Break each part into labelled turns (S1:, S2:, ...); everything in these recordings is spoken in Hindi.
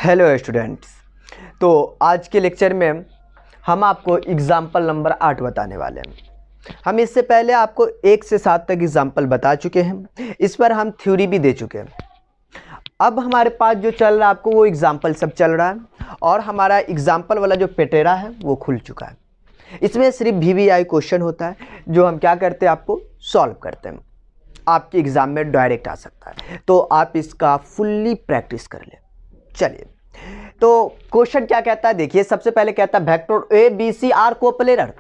S1: Hello students. तो आज के लेक्चर में हम आपको एग्जाम्पल नंबर 8 बताने वाले हैं। हम इससे पहले आपको 1 से 7 तक एग्जाम्पल बता चुके हैं, इस पर हम थ्योरी भी दे चुके हैं। अब हमारे पास जो चल रहा है आपको वो एग्जाम्पल सब चल रहा है और हमारा एग्जाम्पल वाला जो पेटेरा है वो खुल चुका है। इसमें सिर्फ VVI क्वेश्चन होता है जो हम क्या करते हैं, आपको सॉल्व करते हैं। आपके एग्ज़ाम में डायरेक्ट आ सकता है, तो आप इसका फुल्ली प्रैक्टिस कर लें। चलिए, तो क्वेश्चन क्या कहता है देखिए। सबसे पहले कहता है vector A B C are coplanar.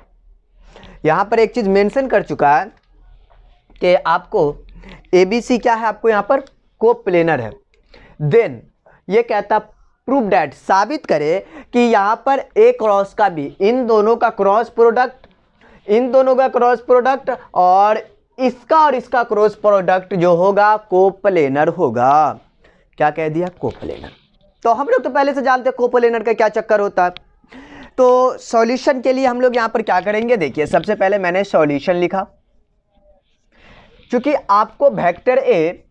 S1: यहां पर एक चीज मेंशन कर चुका है कि आपको ए बी सी क्या है, आपको यहां पर कोप्लेनर है। देन ये कहता प्रूव दैट, साबित करे कि यहां पर ए क्रॉस का भी, इन दोनों का क्रॉस प्रोडक्ट और इसका क्रॉस प्रोडक्ट जो होगा कोप्लेनर होगा। क्या कह दिया? कोप्लेनर। तो हम लोग तो पहले से जानते हैं कोप्लेनर का क्या चक्कर होता है। तो सॉल्यूशन के लिए हम लोग यहां पर क्या करेंगे देखिए। सबसे पहले मैंने सॉल्यूशन लिखा, क्योंकि आपको vector A,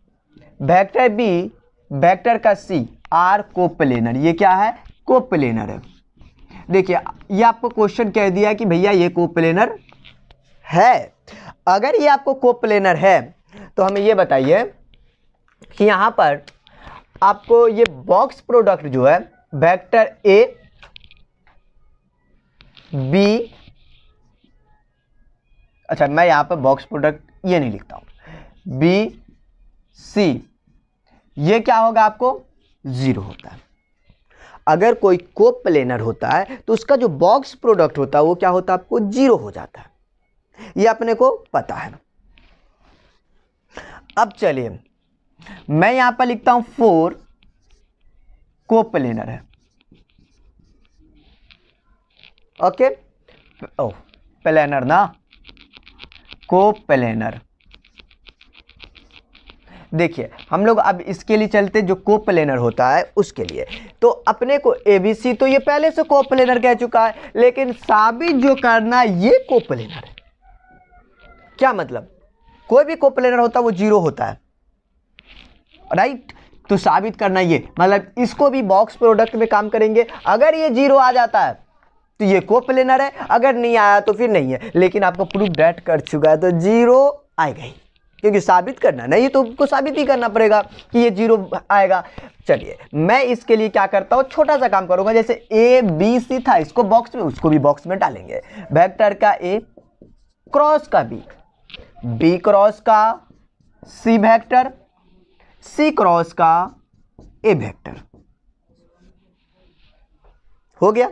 S1: vector B, vector का सी आर कोप्लेनर, ये क्या है? कोप्लेनर है। देखिए ये आपको क्वेश्चन कह दिया कि भैया ये कोप्लेनर है। अगर ये आपको कोप्लेनर है तो हमें ये बताइए कि यहां पर आपको ये बॉक्स प्रोडक्ट जो है वेक्टर ए बी, अच्छा मैं यहां पर बॉक्स प्रोडक्ट ये नहीं लिखता हूं, बी सी, ये क्या होगा? आपको 0 होता है। अगर कोई कोप्लेनर होता है तो उसका जो बॉक्स प्रोडक्ट होता है वो क्या होता है? आपको 0 हो जाता है। ये अपने को पता है। अब चलिए मैं यहां पर लिखता हूं 4 कोप्लेनर है। ओके, ओ प्लेनर ना, कोप्लेनर। देखिए हम लोग अब इसके लिए चलते जो कोप्लेनर होता है उसके लिए। तो अपने को एबीसी तो ये पहले से कोप्लेनर कह चुका है, लेकिन साबित जो करना ये कोप्लेनर है। क्या मतलब? कोई भी कोप्लेनर होता है वो 0 होता है, राइट? तो साबित करना ये मतलब इसको भी बॉक्स प्रोडक्ट में काम करेंगे। अगर ये 0 आ जाता है तो ये कोप्लेनर है, अगर नहीं आया तो फिर नहीं है। लेकिन आपको प्रूफ दैट कर चुका है तो 0 आएगा ही, क्योंकि साबित करना नहीं तो उसको साबित ही करना पड़ेगा कि ये 0 आएगा। चलिए मैं इसके लिए क्या करता हूं, छोटा सा काम करूंगा। जैसे ए बी सी था, इसको बॉक्स में, उसको भी बॉक्स में डालेंगे। वेक्टर का ए क्रॉस का बी, बी क्रॉस का सी वेक्टर, सी क्रॉस का ए वेक्टर। हो गया।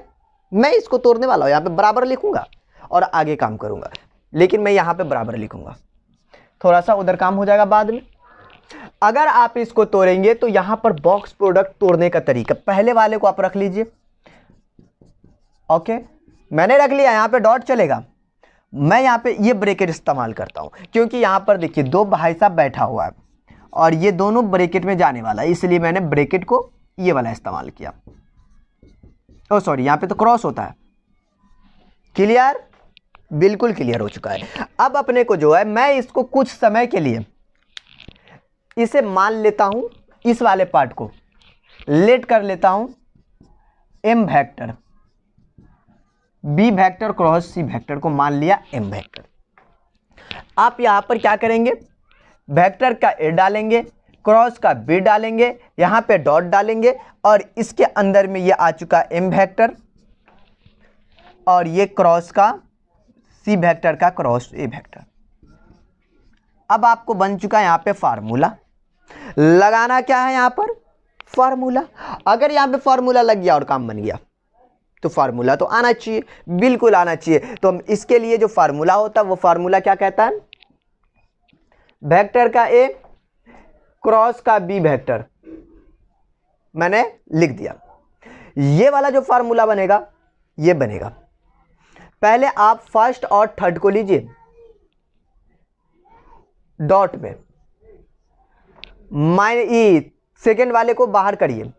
S1: मैं इसको तोड़ने वाला हूं, यहां पे बराबर लिखूंगा और आगे काम करूंगा, लेकिन मैं यहां पे बराबर लिखूंगा, थोड़ा सा उधर काम हो जाएगा बाद में। अगर आप इसको तोड़ेंगे तो यहां पर बॉक्स प्रोडक्ट तोड़ने का तरीका, पहले वाले को आप रख लीजिए। ओके, मैंने रख लिया, यहां पे डॉट चलेगा। मैं यहां पे ये ब्रैकेट इस्तेमाल करता हूं क्योंकि यहां पर देखिए दो भाई साहब बैठा हुआ है और ये दोनों ब्रैकेट में जाने वाला है, इसलिए मैंने ब्रैकेट को ये वाला इस्तेमाल किया। ओ सॉरी, यहां पे तो क्रॉस होता है। क्लियर? बिल्कुल क्लियर हो चुका है। अब अपने को जो है, मैं इसको कुछ समय के लिए इसे मान लेता हूं, इस वाले पार्ट को लेट कर लेता हूं M vector, B vector cross C vector को मान लिया एम वेक्टर। आप यहां पर क्या करेंगे, वेक्टर का ए डालेंगे, क्रॉस का बी डालेंगे, यहां पे डॉट डालेंगे और इसके अंदर में ये आ चुका एम वेक्टर और ये क्रॉस का सी वेक्टर का क्रॉस ए वेक्टर। अब आपको बन चुका है यहां पे फार्मूला। लगाना क्या है यहां पर? फार्मूला। अगर यहां पे फार्मूला लग गया और काम बन गया तो फार्मूला तो आना चाहिए, बिल्कुल आना चाहिए। तो हम इसके लिए जो फार्मूला होता है वो फार्मूला क्या कहता है? वेक्टर का ए क्रॉस का बी वेक्टर, मैंने लिख दिया। ये वाला जो फार्मूला बनेगा ये बनेगा। पहले आप फर्स्ट और थर्ड को लीजिए, डॉट में सेकेंड वाले को बाहर करिए,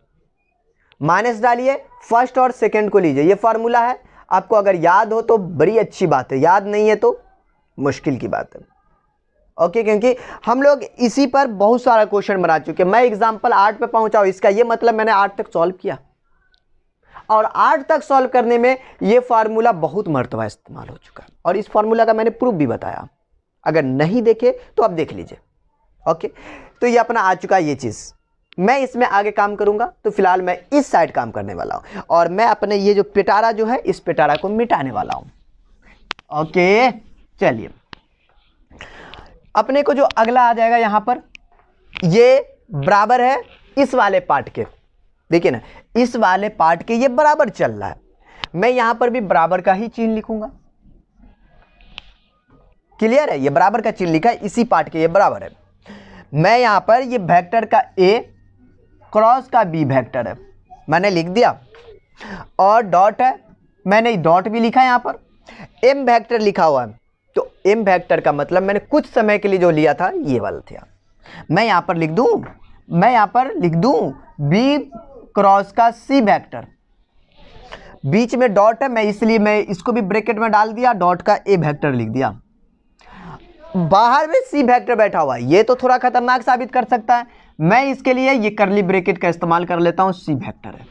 S1: माइनस डालिए, फर्स्ट और सेकेंड को लीजिए। ये फार्मूला है। आपको अगर याद हो तो बड़ी अच्छी बात है, याद नहीं है तो मुश्किल की बात है। ओके, क्योंकि हम लोग इसी पर बहुत सारा क्वेश्चन बना चुके हैं। मैं एग्जाम्पल 8 पे पहुंचा हूं, इसका ये मतलब मैंने 8 तक सॉल्व किया। और 8 तक सॉल्व करने में ये फार्मूला बहुत मर्तबा इस्तेमाल हो चुका है और इस फार्मूला का मैंने प्रूफ भी बताया, अगर नहीं देखे तो आप देख लीजिए। ओके, तो ये अपना आ चुका है ये चीज़। मैं इसमें आगे काम करूंगा, तो फिलहाल मैं इस साइड काम करने वाला हूं और मैं अपने ये जो पिटारा जो है इस पिटारा को मिटाने वाला हूं। ओके, चलिए अपने को जो अगला आ जाएगा यहां पर, ये बराबर है इस वाले पार्ट के। देखिए ना, इस वाले पार्ट के ये बराबर चल रहा है, मैं यहां पर भी बराबर का ही चिन्ह लिखूंगा। क्लियर है, ये बराबर का चिन्ह लिखा है, इसी पार्ट के ये बराबर है। मैं यहां पर ये वेक्टर का ए क्रॉस का बी वेक्टर है, मैंने लिख दिया, और डॉट है, मैंने डॉट भी लिखा है। यहां पर एम वेक्टर लिखा हुआ है, तो एम वेक्टर का मतलब मैंने कुछ समय के लिए जो लिया था ये वाला था। मैं यहां पर लिख दूं, मैं यहां पर लिख दूं बी क्रॉस का सी वेक्टर, बीच में डॉट है, मैं इसलिए मैं इसको भी ब्रैकेट में डाल दिया, डॉट का ए वेक्टर लिख दिया। बाहर में सी वेक्टर बैठा हुआ है, ये तो थोड़ा खतरनाक साबित कर सकता है, मैं इसके लिए ये करली ब्रैकेट का इस्तेमाल कर लेता हूं, सी वेक्टर है।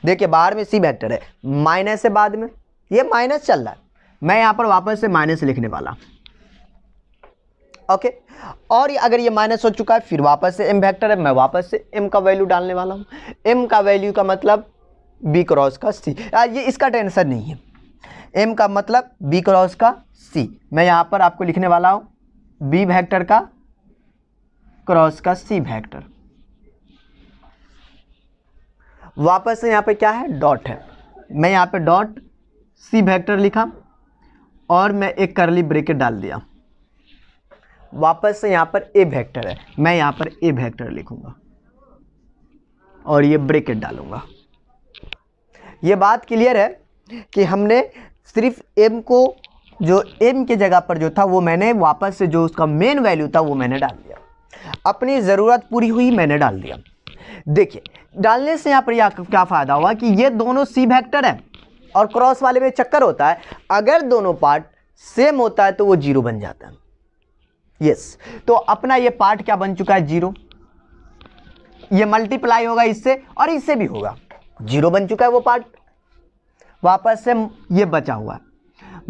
S1: देखिए बाहर में सी वेक्टर है, माइनस है, बाद में ये माइनस चल रहा है, मैं यहां पर वापस से माइनस लिखने वाला। ओके, और अगर ये माइनस हो चुका है फिर वापस से एम वेक्टर है, मैं वापस से एम का वैल्यू डालने वाला हूं। एम का वैल्यू का मतलब बी क्रॉस का सी, ये इसका टेंशन नहीं है, एम का मतलब बी क्रॉस का सी। मैं यहां पर आपको लिखने वाला हूं बी वेक्टर का क्रॉस का सी वेक्टर। वापस से यहां पे क्या है, डॉट है, मैं यहां पे डॉट सी वेक्टर लिखा और मैं एक करली ब्रैकेट डाल दिया। वापस से यहां पर ए वेक्टर है, मैं यहां पर ए वेक्टर लिखूंगा और ये ब्रैकेट डालूंगा। ये बात क्लियर है कि हमने सिर्फ एम को, जो एम के जगह पर जो था वो मैंने वापस से जो उसका मेन वैल्यू था वो मैंने डाल दिया, अपनी ज़रूरत पूरी हुई मैंने डाल दिया। देखिए डालने से यहाँ पर क्या फ़ायदा हुआ कि ये दोनों सी वेक्टर है और क्रॉस वाले में चक्कर होता है, अगर दोनों पार्ट सेम होता है तो वो जीरो बन जाता है। यस, तो अपना ये पार्ट क्या बन चुका है, जीरो। ये मल्टीप्लाई होगा इससे और इससे भी होगा, जीरो बन चुका है वो पार्ट। वापस से ये बचा हुआ है,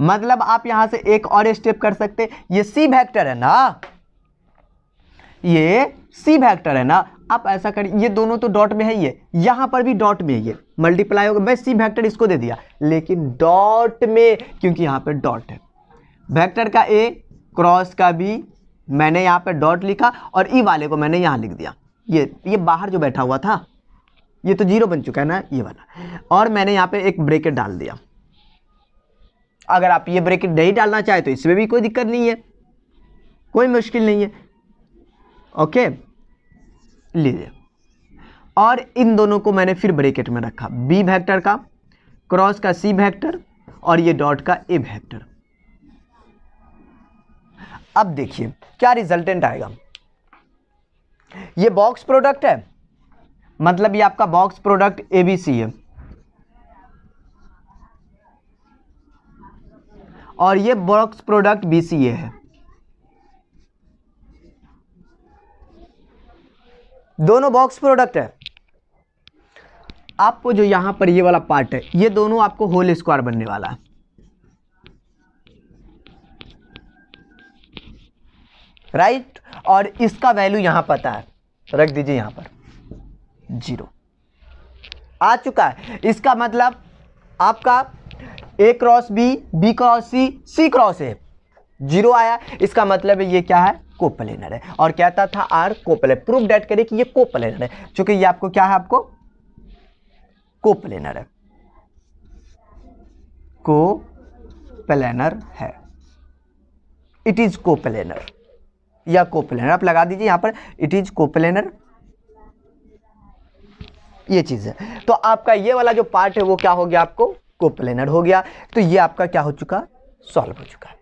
S1: मतलब आप यहां से एक और स्टेप कर सकते, ये सी वेक्टर है ना, ये सी वेक्टर है ना, आप ऐसा करिए, ये दोनों तो डॉट में है, ये यहां पर भी डॉट में है, ये मल्टीप्लाई होगा, मैं सी वेक्टर इसको दे दिया, लेकिन डॉट में, क्योंकि यहां पर डॉट है, वेक्टर का ए क्रॉस का बी मैंने यहां पर डॉट लिखा और ई वाले को मैंने यहां लिख दिया। ये बाहर जो बैठा हुआ था ये तो जीरो बन चुका है ना, ये वाला, और मैंने यहां पे एक ब्रैकेट डाल दिया। अगर आप ये ब्रैकेट नहीं डालना चाहे तो इसमें भी कोई दिक्कत नहीं है, कोई मुश्किल नहीं है। ओके, लीजिए, और इन दोनों को मैंने फिर ब्रैकेट में रखा, बी वेक्टर का क्रॉस का सी वेक्टर और ये डॉट का ए वेक्टर। अब देखिए क्या रिजल्टेंट आएगा, ये बॉक्स प्रोडक्ट है, मतलब ये आपका बॉक्स प्रोडक्ट एबीसी है, और ये बॉक्स प्रोडक्ट बीसीए है। दोनों बॉक्स प्रोडक्ट है। आपको जो यहां पर ये वाला पार्ट है, ये दोनों आपको होल स्क्वायर बनने वाला है। राइट, और इसका वैल्यू यहां पता है, रख दीजिए यहां पर, जीरो आ चुका है। इसका मतलब आपका A cross B, B cross C, C cross A, zero आया, इसका मतलब ये क्या है, कोप्लेनर है। और कहता था आर कोप्लेनर, प्रूफ डेट करिए कि ये कोप्लेनर है, क्योंकि ये आपको क्या है, आपको कोप्लेनर है, कोप्लेनर है, इट इज कोप्लेनर या कोप्लेनर, आप लगा दीजिए यहां पर, इट इज कोप्लेनर, ये चीज है। तो आपका ये वाला जो पार्ट है वो क्या हो गया, आपको कोप्लेनर हो गया। तो ये आपका क्या हो चुका, सॉल्व हो चुका है।